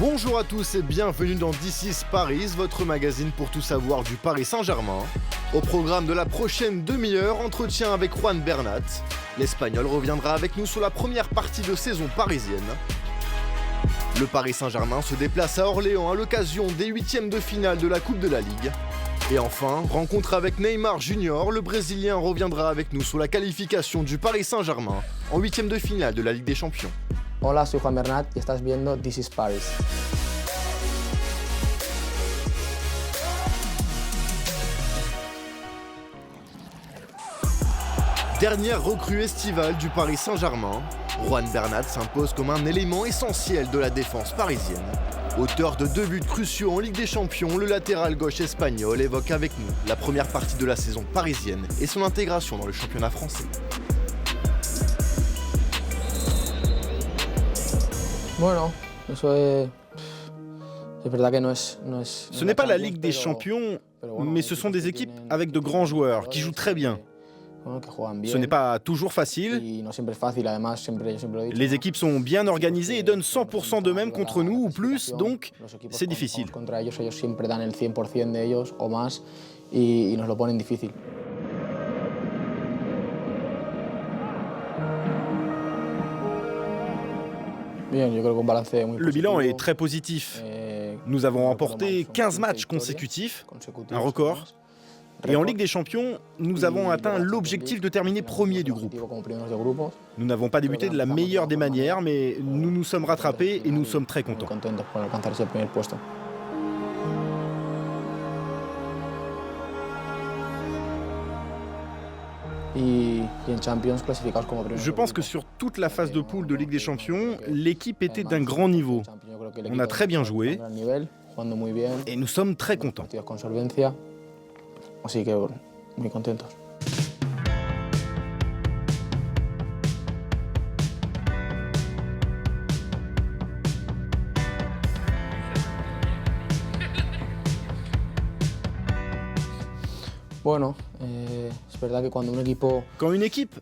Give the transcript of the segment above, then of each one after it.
Bonjour à tous et bienvenue dans This is Paris, votre magazine pour tout savoir du Paris Saint-Germain. Au programme de la prochaine demi-heure, entretien avec Juan Bernat. L'Espagnol reviendra avec nous sur la première partie de saison parisienne. Le Paris Saint-Germain se déplace à Orléans à l'occasion des huitièmes de finale de la Coupe de la Ligue. Et enfin, rencontre avec Neymar Junior, le Brésilien reviendra avec nous sur la qualification du Paris Saint-Germain en huitièmes de finale de la Ligue des Champions. Hola, soy Juan Bernat y estás viendo This is Paris. Dernière recrue estivale du Paris Saint-Germain, Juan Bernat s'impose comme un élément essentiel de la défense parisienne. Auteur de 2 buts cruciaux en Ligue des Champions, le latéral gauche espagnol évoque avec nous la première partie de la saison parisienne et son intégration dans le championnat français. Bueno, eso es verdad que no es. Ce n'est pas la Ligue des Champions, mais ce sont des équipes avec de grands joueurs qui jouent très bien. Ce n'est pas toujours facile. Les équipes sont bien organisées et donnent 100% d'eux-mêmes contre nous ou plus, donc c'est difficile. Le bilan est très positif. Nous avons remporté 15 matchs consécutifs, un record. Et en Ligue des Champions, nous avons atteint l'objectif de terminer premier du groupe. Nous n'avons pas débuté de la meilleure des manières, mais nous nous sommes rattrapés et nous sommes très contents. Je pense que sur toute la phase de poule de Ligue des Champions, l'équipe était d'un grand niveau. On a très bien joué et nous sommes très contents. Así que muy contentos. Bueno, es verdad que quand une équipe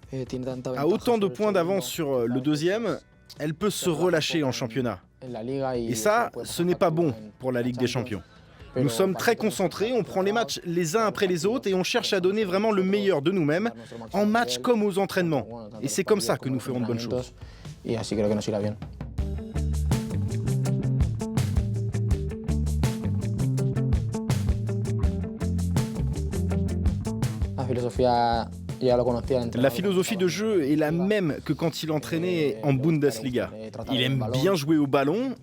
a autant de points d'avance sur le deuxième, elle peut se relâcher en championnat. Et ça, ce n'est pas bon pour la Ligue des Champions. Nous sommes très concentrés, on prend les matchs les uns après les autres et on cherche à donner vraiment le meilleur de nous-mêmes, en match comme aux entraînements. Et c'est comme ça que nous ferons de bonnes choses. La philosophie de jeu est la même que quand il entraînait en Bundesliga. Il aime bien jouer au ballon,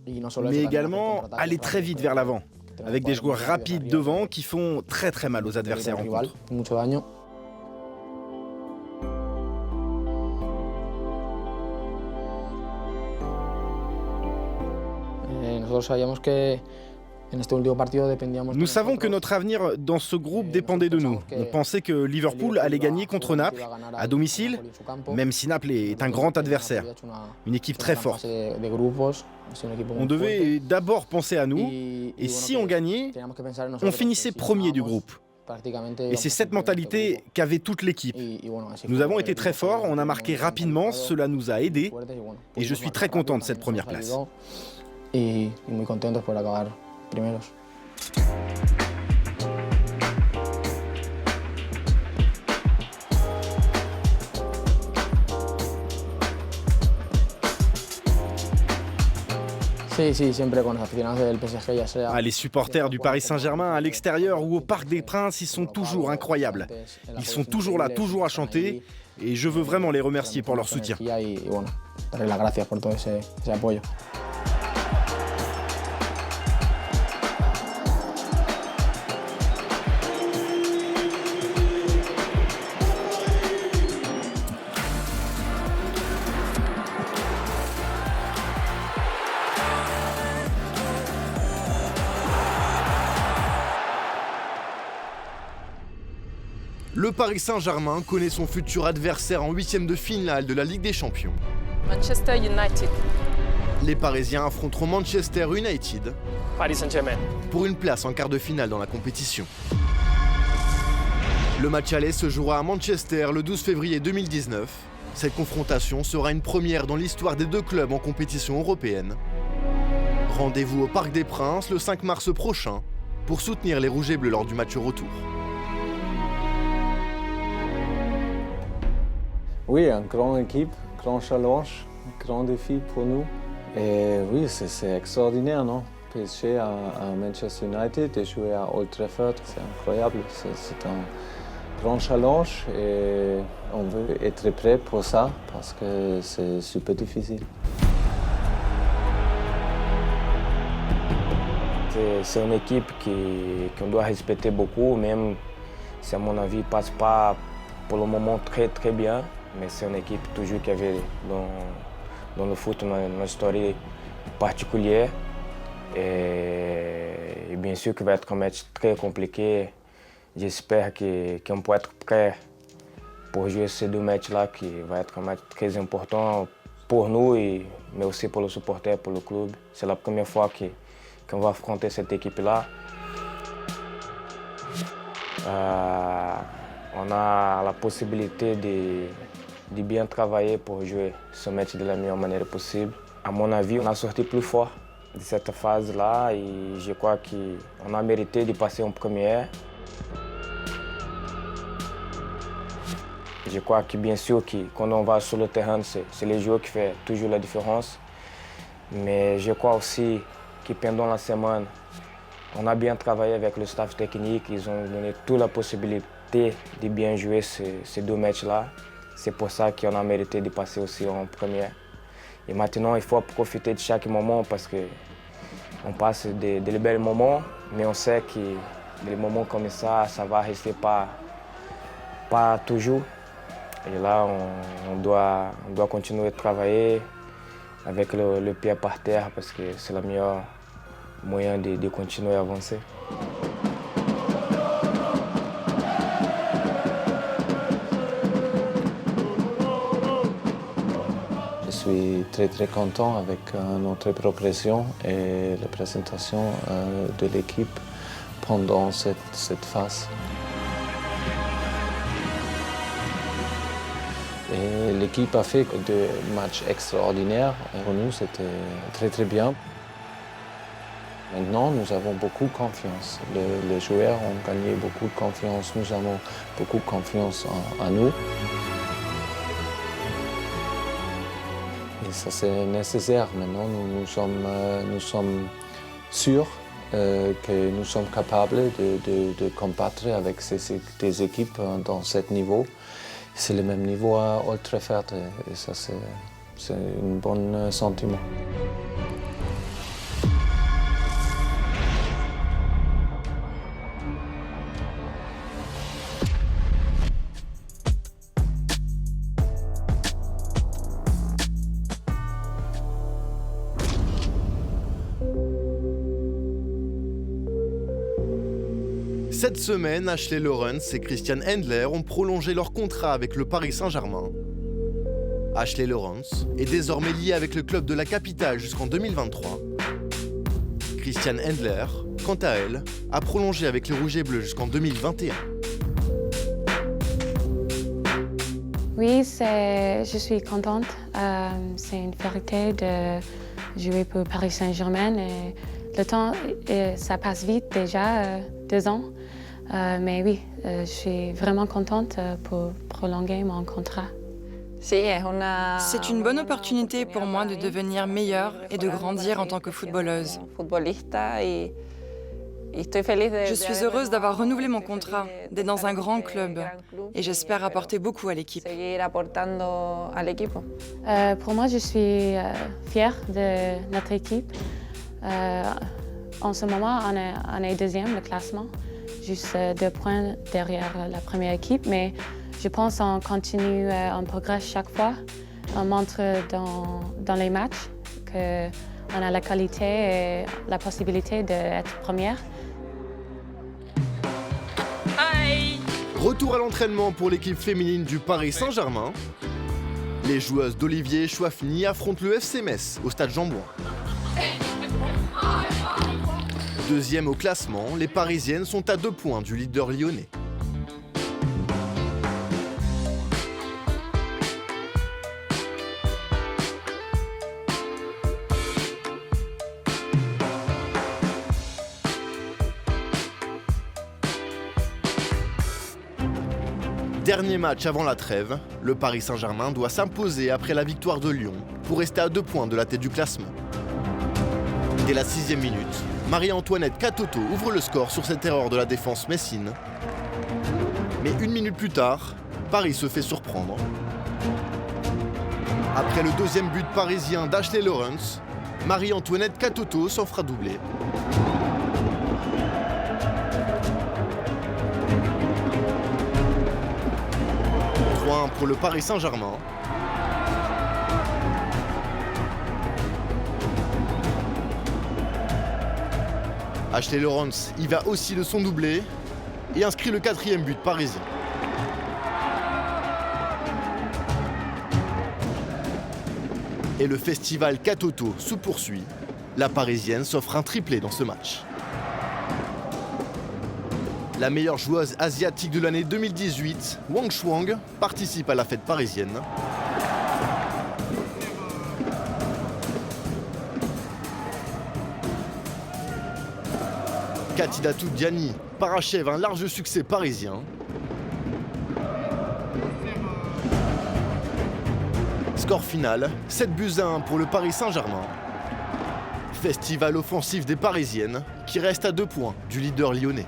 mais également aller très vite vers l'avant, avec des joueurs rapides devant qui font très très mal aux adversaires en contre. Nous savons que notre avenir dans ce groupe dépendait de nous. On pensait que Liverpool allait gagner contre Naples, à domicile, même si Naples est un grand adversaire, une équipe très forte. On devait d'abord penser à nous, et si on gagnait, on finissait premier du groupe. Et c'est cette mentalité qu'avait toute l'équipe. Nous avons été très forts, on a marqué rapidement, cela nous a aidés, et je suis très content de cette première place. Primeros. Les supporters du Paris Saint-Germain à l'extérieur ou au Parc des Princes, ils sont toujours incroyables. Ils sont toujours là, toujours à chanter, et je veux vraiment les remercier pour leur soutien. Le Paris Saint-Germain connaît son futur adversaire en huitièmes de finale de la Ligue des Champions. Manchester United. Les Parisiens affronteront Manchester United Paris Saint-Germain pour une place en quart de finale dans la compétition. Le match aller se jouera à Manchester le 12 février 2019. Cette confrontation sera une première dans l'histoire des deux clubs en compétition européenne. Rendez-vous au Parc des Princes le 5 mars prochain pour soutenir les Rouges et Bleus lors du match retour. Oui, une grande équipe, grand challenge, grand défi pour nous. Et oui, c'est extraordinaire, non? PSG à Manchester United et jouer à Old Trafford, c'est incroyable. C'est un grand challenge et on veut être prêt pour ça parce que c'est super difficile. C'est une équipe qu'on doit respecter beaucoup, même si à mon avis ne passe pas pour le moment très bien. Mais c'est une équipe toujours qui avait dans le foot une histoire particulière. Et bien sûr que va être un match très compliqué. J'espère qu'on peut être prêt pour jouer ces deux matchs-là, qui va être un match très important pour nous, mais aussi pour les supporters, pour le club. C'est la première fois qu'on va affronter cette équipe-là. On a la possibilité de bien travailler pour jouer ce match de la meilleure manière possible. À mon avis, on a sorti plus fort de cette phase-là et je crois qu'on a mérité de passer en première. Je crois que bien sûr que quand on va sur le terrain, c'est les joueurs qui font toujours la différence. Mais je crois aussi que pendant la semaine, on a bien travaillé avec le staff technique. Ils ont donné toute la possibilité de bien jouer ces deux matchs-là. C'est pour ça qu'on a mérité de passer aussi en première. Et maintenant, il faut profiter de chaque moment parce qu'on passe de bels moments, mais on sait que des moments comme ça va rester pas toujours. Et là, on doit continuer de travailler avec le pied par terre parce que c'est le meilleur moyen de continuer à avancer. Je suis très content avec notre progression et la présentation de l'équipe pendant cette phase. Et l'équipe a fait deux matchs extraordinaires. Pour nous, c'était très bien. Maintenant, nous avons beaucoup de confiance. Les joueurs ont gagné beaucoup de confiance. Nous avons beaucoup de confiance en nous. Et ça, c'est nécessaire. Maintenant, nous sommes sûrs que nous sommes capables de combattre avec des équipes dans ce niveau. C'est le même niveau à Old Trafford et ça, c'est un bon sentiment. Cette semaine, Ashley Lawrence et Christian Endler ont prolongé leur contrat avec le Paris Saint-Germain. Ashley Lawrence est désormais lié avec le club de la capitale jusqu'en 2023. Christian Endler, quant à elle, a prolongé avec les Rouges et Bleus jusqu'en 2021. Oui, je suis contente. C'est une fierté de jouer pour Paris Saint-Germain. Et le temps, ça passe vite déjà, 2 ans. Mais oui, je suis vraiment contente pour prolonger mon contrat. C'est une bonne opportunité pour moi de devenir meilleure et de grandir en tant que footballeuse. Je suis heureuse d'avoir renouvelé mon contrat, d'être dans un grand club et j'espère apporter beaucoup à l'équipe. Pour moi, je suis fière de notre équipe. En ce moment, on est deuxième le classement, juste 2 points derrière la première équipe, mais je pense qu'on continue, on progresse chaque fois. On montre dans les matchs qu'on a la qualité et la possibilité d'être première. Retour à l'entraînement pour l'équipe féminine du Paris Saint-Germain. Les joueuses d'Olivier Chouafny affrontent le FC Metz au stade Jean-Bouin. Deuxième au classement, les Parisiennes sont à 2 points du leader lyonnais. Dernier match avant la trêve, le Paris Saint-Germain doit s'imposer après la victoire de Lyon pour rester à 2 points de la tête du classement. Dès la 6e minute, Marie-Antoinette Katoto ouvre le score sur cette erreur de la défense messine. Mais 1 minute plus tard, Paris se fait surprendre. Après le 2e but parisien d'Ashley Lawrence, Marie-Antoinette Katoto s'en fera doubler. Pour le Paris Saint-Germain. Ashley Lawrence y va aussi de son doublé et inscrit le 4e but parisien. Et le festival Katoto se poursuit. La Parisienne s'offre un triplé dans ce match. La meilleure joueuse asiatique de l'année 2018, Wang Shuang, participe à la fête parisienne. Katidatou Diani parachève un large succès parisien. Score final, 7-1 pour le Paris Saint-Germain. Festival offensif des Parisiennes qui reste à 2 points du leader lyonnais.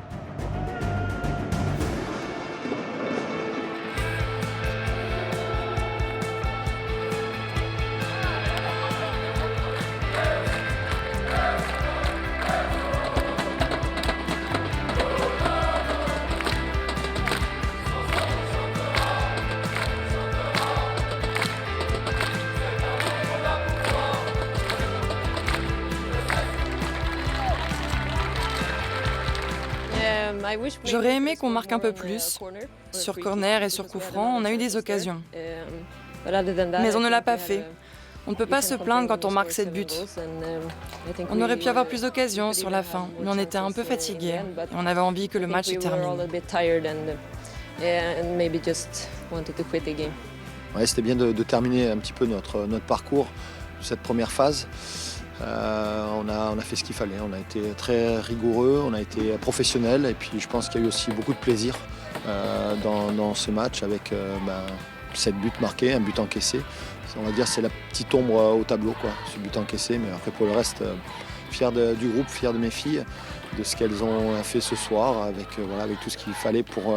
J'aurais aimé qu'on marque un peu plus. Sur corner et sur coup franc, on a eu des occasions. Mais on ne l'a pas fait. On ne peut pas se plaindre quand on marque 7 buts. On aurait pu avoir plus d'occasions sur la fin, mais on était un peu fatigués et on avait envie que le match se termine. Ouais, c'était bien de terminer un petit peu notre parcours de cette première phase. On a fait ce qu'il fallait, on a été très rigoureux, on a été professionnels et puis je pense qu'il y a eu aussi beaucoup de plaisir dans ce match avec 7 buts marqués, un but encaissé. On va dire c'est la petite ombre au tableau, quoi, ce but encaissé, mais après pour le reste, fier du groupe, fier de mes filles, de ce qu'elles ont fait ce soir avec tout ce qu'il fallait pour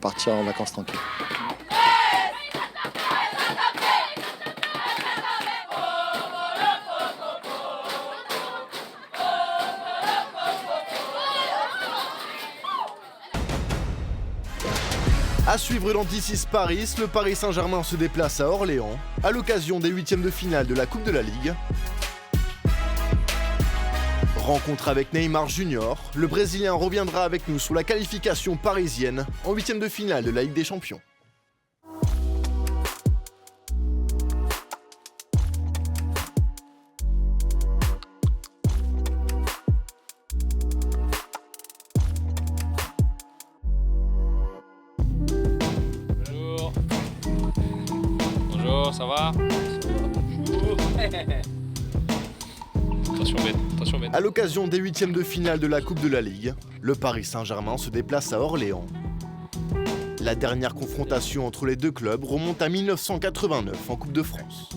partir en vacances tranquilles. À suivre dans D6 Paris, le Paris Saint-Germain se déplace à Orléans à l'occasion des 8e de finale de la Coupe de la Ligue. Rencontre avec Neymar Junior, le Brésilien reviendra avec nous sur la qualification parisienne en 8e de finale de la Ligue des Champions. Ça va? Attention Ben. À l'occasion des 8e de finale de la Coupe de la Ligue, le Paris Saint-Germain se déplace à Orléans. La dernière confrontation entre les deux clubs remonte à 1989 en Coupe de France.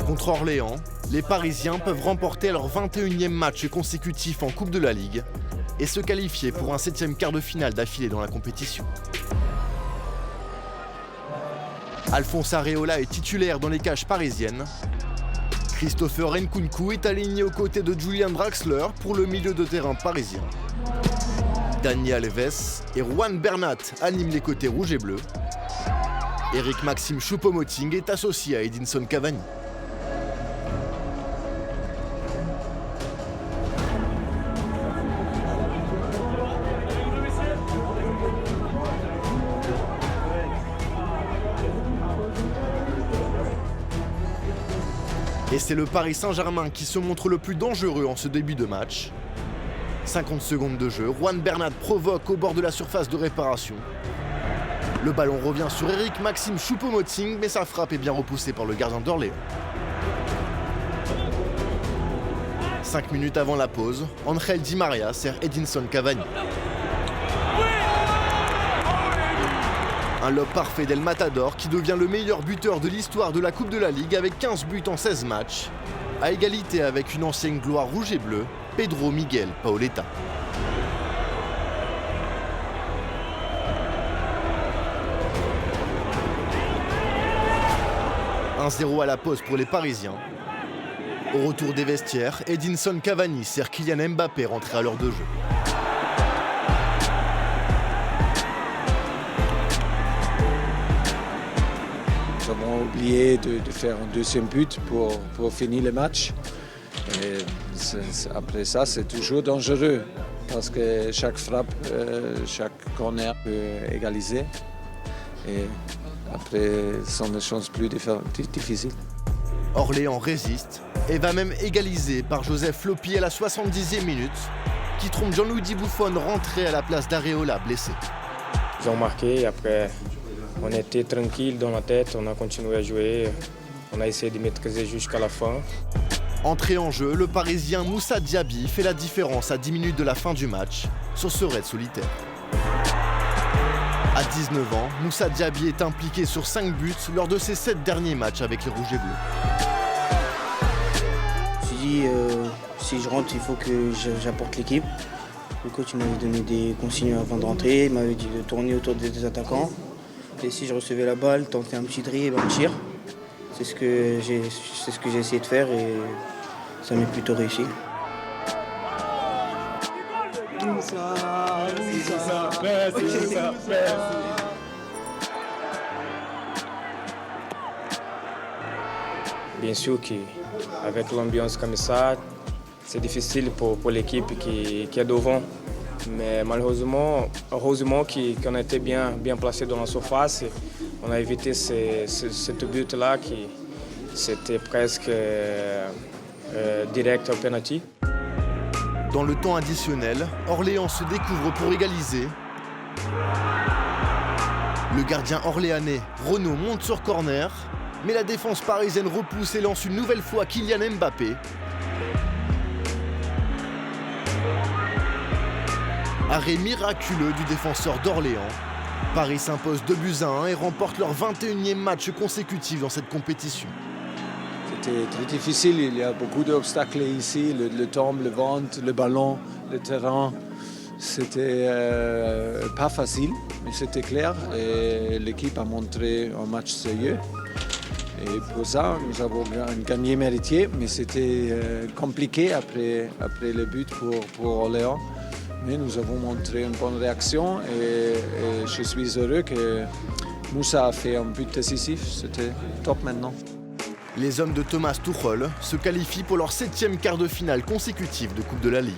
Contre Orléans, les Parisiens peuvent remporter leur 21e match consécutif en Coupe de la Ligue et se qualifier pour un 7e quart de finale d'affilée dans la compétition. Alphonse Areola est titulaire dans les cages parisiennes. Christopher Nkunku est aligné aux côtés de Julian Draxler pour le milieu de terrain parisien. Dani Alves et Juan Bernat animent les côtés rouges et bleus. Eric-Maxime Choupo-Moting est associé à Edinson Cavani. Et c'est le Paris Saint-Germain qui se montre le plus dangereux en ce début de match. 50 secondes de jeu, Juan Bernat provoque au bord de la surface de réparation. Le ballon revient sur Eric-Maxime Choupo-Moting, mais sa frappe est bien repoussée par le gardien d'Orléans. 5 minutes avant la pause, Angel Di Maria sert Edinson Cavani. Un lob parfait d'El Matador qui devient le meilleur buteur de l'histoire de la Coupe de la Ligue avec 15 buts en 16 matchs, à égalité avec une ancienne gloire rouge et bleue, Pedro Miguel Paoletta. « 1-0 à la pause pour les Parisiens. Au retour des vestiaires, Edinson Cavani sert Kylian Mbappé rentré à l'heure de jeu. Nous avons oublié de faire un deuxième but pour finir le match. Et après ça, c'est toujours dangereux parce que chaque frappe, chaque corner peut égaliser. Et après, ce sont des choses plus difficiles. Orléans résiste et va même égaliser par Joseph Lopi à la 70e minute, qui trompe Gianluigi Buffon rentré à la place d'Areola blessé. Ils ont marqué et après on était tranquille dans la tête, on a continué à jouer, on a essayé de maîtriser jusqu'à la fin. Entré en jeu, le Parisien Moussa Diaby fait la différence à 10 minutes de la fin du match sur ce raid solitaire. À 19 ans, Moussa Diaby est impliqué sur 5 buts lors de ses 7 derniers matchs avec les Rouges et Bleus. Je me suis dit, si je rentre, il faut que j'apporte l'équipe. Le coach m'avait donné des consignes avant de rentrer, il m'avait dit de tourner autour des attaquants. Et si je recevais la balle, tenter un petit dribble et un tir. C'est ce que j'ai essayé de faire et ça m'est plutôt réussi. Bien sûr qu'avec l'ambiance comme ça, c'est difficile pour l'équipe qui est devant. Mais malheureusement, heureusement qu'on a été bien placé dans la surface. On a évité ce but-là qui c'était presque direct au penalty. Dans le temps additionnel, Orléans se découvre pour égaliser. Le gardien orléanais, Renaud, monte sur corner, mais la défense parisienne repousse et lance une nouvelle fois Kylian Mbappé. Arrêt miraculeux du défenseur d'Orléans. Paris s'impose 2-1 et remporte leur 21e match consécutif dans cette compétition. C'était très difficile, il y a beaucoup d'obstacles ici, le temps, le vent, le ballon, le terrain. C'était pas facile, mais c'était clair et l'équipe a montré un match sérieux. Et pour ça, nous avons gagné mérité, mais c'était compliqué après le but pour Orléans. Mais nous avons montré une bonne réaction et je suis heureux que Moussa a fait un but décisif. C'était top maintenant. Les hommes de Thomas Tuchel se qualifient pour leur 7e quart de finale consécutive de Coupe de la Ligue.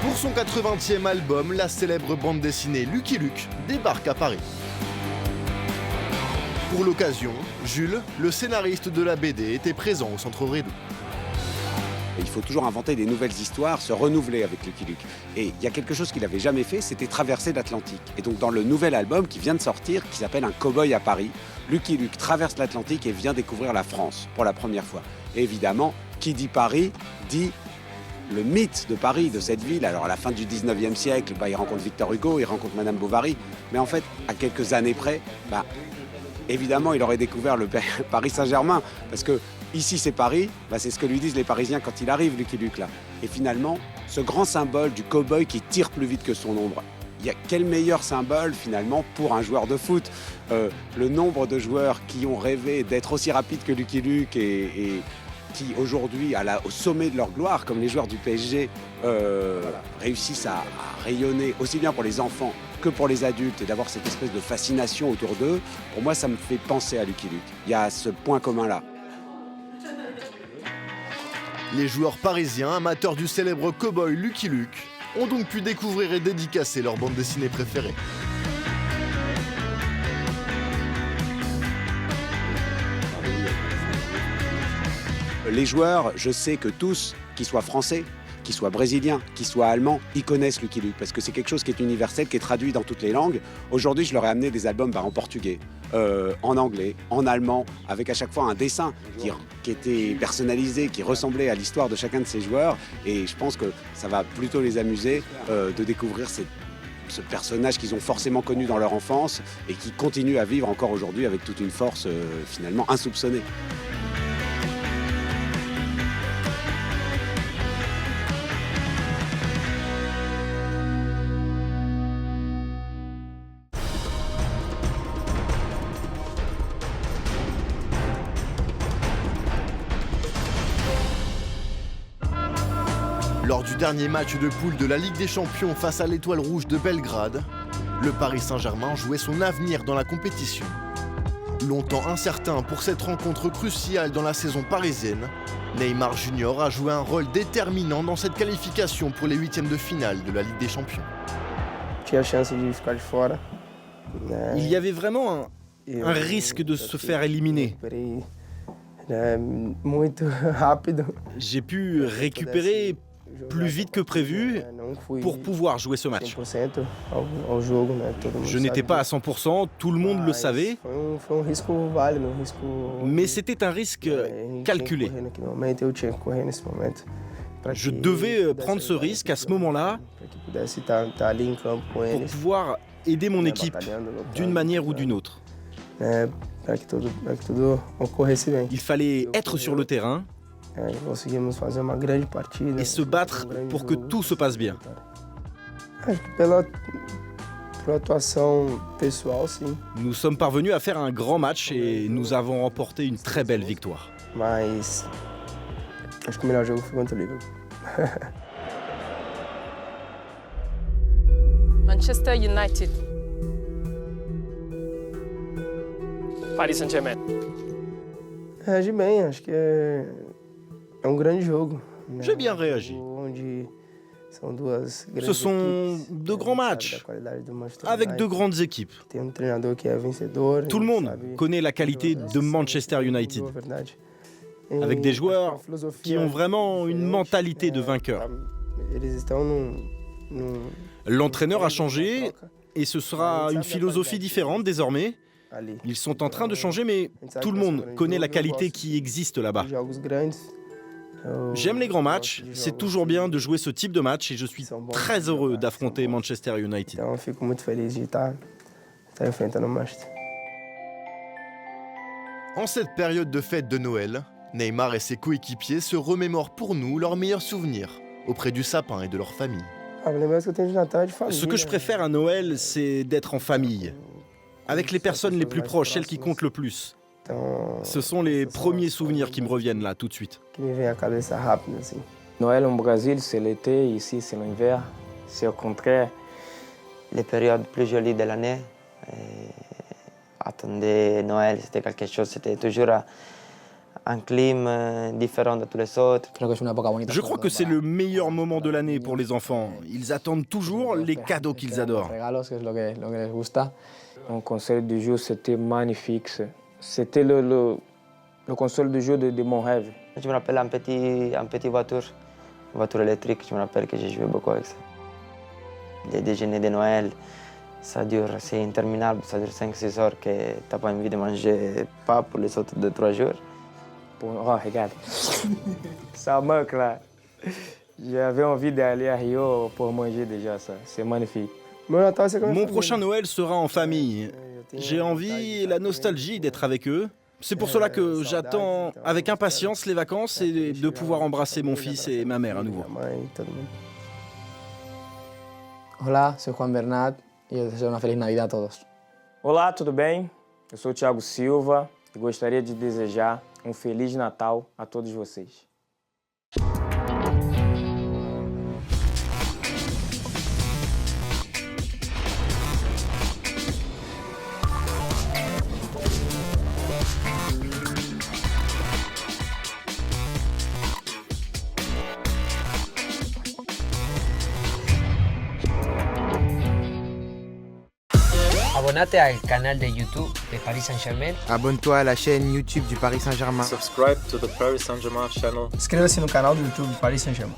Pour son 80e album, la célèbre bande dessinée Lucky Luke débarque à Paris. Pour l'occasion, Jules, le scénariste de la BD, était présent au Centre Bredou. Il faut toujours inventer des nouvelles histoires, se renouveler avec Lucky Luke. Et il y a quelque chose qu'il n'avait jamais fait, c'était traverser l'Atlantique. Et donc dans le nouvel album qui vient de sortir, qui s'appelle Un cow-boy à Paris, Lucky Luke traverse l'Atlantique et vient découvrir la France pour la première fois. Et évidemment, qui dit Paris, dit le mythe de Paris, de cette ville. Alors à la fin du 19e siècle, il rencontre Victor Hugo, il rencontre Madame Bovary. Mais en fait, à quelques années près, évidemment, il aurait découvert le Paris Saint-Germain. Parce que ici, c'est Paris, c'est ce que lui disent les Parisiens quand il arrive, Lucky Luke, là. Et finalement, ce grand symbole du cow-boy qui tire plus vite que son ombre, Quel meilleur symbole finalement pour un joueur de foot. Le nombre de joueurs qui ont rêvé d'être aussi rapides que Lucky Luke et qui aujourd'hui, au sommet de leur gloire, comme les joueurs du PSG, réussissent à rayonner aussi bien pour les enfants que pour les adultes et d'avoir cette espèce de fascination autour d'eux, pour moi ça me fait penser à Lucky Luke. Il y a ce point commun-là. Les joueurs parisiens, amateurs du célèbre cow-boy Lucky Luke, ont donc pu découvrir et dédicacer leur bande dessinée préférée. Les joueurs, je sais que tous, qu'ils soient français, qu'ils soient brésiliens, qu'ils soient allemands, ils connaissent Lucky Luke parce que c'est quelque chose qui est universel, qui est traduit dans toutes les langues. Aujourd'hui, je leur ai amené des albums en portugais, en anglais, en allemand, avec à chaque fois un dessin qui était personnalisé, qui ressemblait à l'histoire de chacun de ces joueurs. Et je pense que ça va plutôt les amuser de découvrir ce personnage qu'ils ont forcément connu dans leur enfance et qui continue à vivre encore aujourd'hui avec toute une force finalement insoupçonnée. Lors du dernier match de poule de la Ligue des Champions face à l'Étoile Rouge de Belgrade, le Paris Saint-Germain jouait son avenir dans la compétition. Longtemps incertain pour cette rencontre cruciale dans la saison parisienne, Neymar Junior a joué un rôle déterminant dans cette qualification pour les huitièmes de finale de la Ligue des Champions. Il y avait vraiment un risque de se faire éliminer. J'ai pu récupérer plus vite que prévu pour pouvoir jouer ce match. Je n'étais pas à 100%, tout le monde le savait, mais c'était un risque calculé. Je devais prendre ce risque à ce moment-là pour pouvoir aider mon équipe d'une manière ou d'une autre. Il fallait être sur le terrain et se battre pour que tout se passe bien. Nous sommes parvenus à faire un grand match et nous avons remporté une très belle victoire. Manchester United. Paris Saint-Germain. J'ai bien réagi. Ce sont de grands matchs, avec de grandes équipes. Tout le monde connaît la qualité de Manchester United, avec des joueurs qui ont vraiment une mentalité de vainqueur. L'entraîneur a changé et ce sera une philosophie différente désormais. Ils sont en train de changer, mais tout le monde connaît la qualité qui existe là-bas. J'aime les grands matchs, c'est toujours bien de jouer ce type de match et je suis très heureux d'affronter Manchester United. En cette période de fête de Noël, Neymar et ses coéquipiers se remémorent pour nous leurs meilleurs souvenirs auprès du sapin et de leur famille. Ce que je préfère à Noël, c'est d'être en famille, avec les personnes les plus proches, celles qui comptent le plus. Ce sont les premiers souvenirs qui me reviennent là, tout de suite. Noël au Brésil, c'est l'été, ici c'est l'hiver. C'est au contraire. Les périodes plus jolies de l'année. Attendez, Noël, c'était quelque chose, c'était toujours un climat différent de tous les autres. Je crois que c'est le meilleur moment de l'année pour les enfants. Ils attendent toujours les cadeaux qu'ils adorent. Mon console du jour, c'était magnifique. C'était le console du jeu de mon rêve. Je me rappelle une petite voiture électrique, je me rappelle que j'ai joué beaucoup avec ça. Les déjeuners de Noël, c'est interminable, ça dure 5-6 heures que tu n'as pas envie de manger pas pour les autres 2-3 jours. Oh, regarde, ça manque là. J'avais envie d'aller à Rio pour manger déjà ça, c'est magnifique. Mon prochain Noël sera en famille. J'ai envie et la nostalgie d'être avec eux. C'est pour cela que j'attends avec impatience les vacances et de pouvoir embrasser mon fils et ma mère à nouveau. Hola, soy Juan Bernat y os deseo una feliz Navidad a todos. Olá, tudo bem? Eu sou o Thiago Silva e gostaria de desejar Feliz Natal a todos vocês. Abonnate al canal de YouTube de Paris Saint-Germain. Abonne-toi à la chaîne YouTube du Paris Saint-Germain. Subscribe to the Paris Saint-Germain channel. Inscreva-se no canal do YouTube do Paris Saint-Germain.